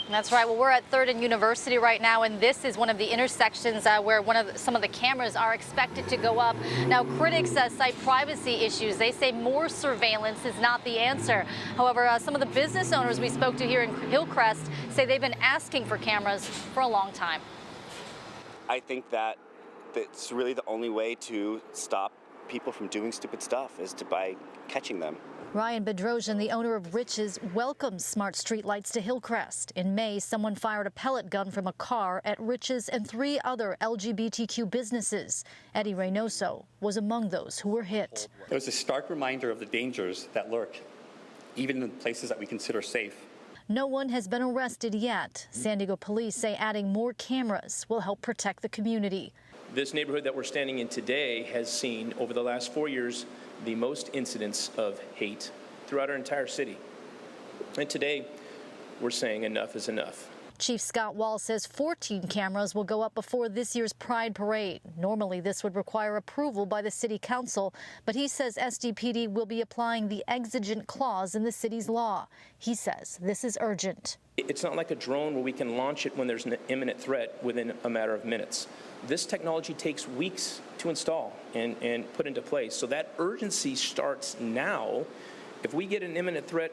That's right. Well, we're at 3rd and University right now, and this is one of the intersections where some of the cameras are expected to go up. Now, critics cite privacy issues. They say more surveillance is not the answer. However, some of the business owners we spoke to here in Hillcrest say they've been asking for cameras for a long time. I think that it's really the only way to stop people from doing stupid stuff is by catching them. Ryan Bedrosian, the owner of Riches, welcomes Smart Streetlights to Hillcrest. In May, someone fired a pellet gun from a car at Riches and 3 other LGBTQ businesses. Eddie Reynoso was among those who were hit. It was a stark reminder of the dangers that lurk, even in places that we consider safe. No one has been arrested yet. San Diego police say adding more cameras will help protect the community. This neighborhood that we're standing in today has seen, over the last 4 years, the most incidents of hate throughout our entire city. And today, we're saying enough is enough. Chief Scott Wahl says 14 cameras will go up before this year's Pride Parade. Normally, this would require approval by the City Council, but he says SDPD will be applying the exigent clause in the city's law. He says this is urgent. It's not like a drone where we can launch it when there's an imminent threat within a matter of minutes. This technology takes weeks to install and put into place. So that urgency starts now. If we get an imminent threat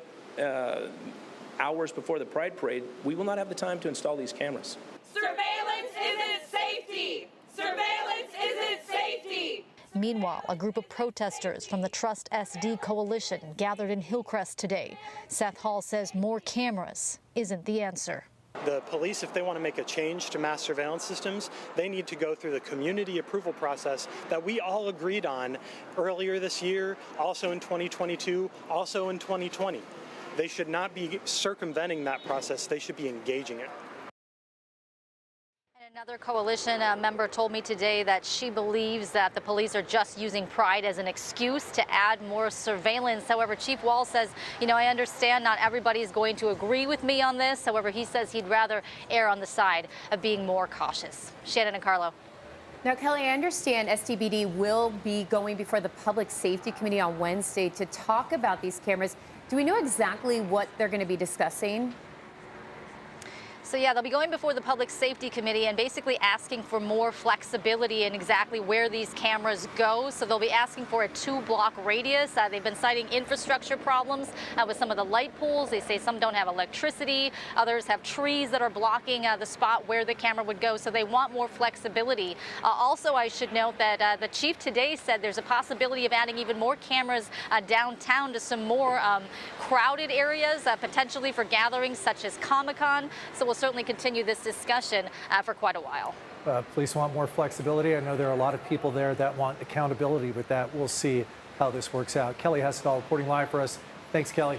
hours before the Pride Parade, we will not have the time to install these cameras. Surveillance isn't safety! Surveillance isn't safety! Meanwhile, a group of protesters from the Trust SD coalition gathered in Hillcrest today. Seth Hall says more cameras isn't the answer. The police, if they want to make a change to mass surveillance systems, they need to go through the community approval process that we all agreed on earlier this year, also in 2022, also in 2020. They should not be circumventing that process. They should be engaging it. Another coalition member told me today that she believes that the police are just using Pride as an excuse to add more surveillance. However, Chief Wahl says, I understand not everybody is going to agree with me on this. However, he says he'd rather err on the side of being more cautious. Shannon and Carlo. Now, Kelly, I understand SDPD will be going before the Public Safety Committee on Wednesday to talk about these cameras. Do we know exactly what they're going to be discussing? So yeah, they'll be going before the Public Safety Committee and basically asking for more flexibility in exactly where these cameras go. So they'll be asking for a 2-block radius. They've been citing infrastructure problems with some of the light poles. They say some don't have electricity. Others have trees that are blocking the spot where the camera would go. So they want more flexibility. Also, I should note that the chief today said there's a possibility of adding even more cameras downtown to some more crowded areas, potentially for gatherings such as Comic-Con. So we'll certainly continue this discussion for quite a while. Police want more flexibility. I know there are a lot of people there that want accountability with that. We'll see how this works out. Kelly Hessedal reporting live for us. Thanks, Kelly.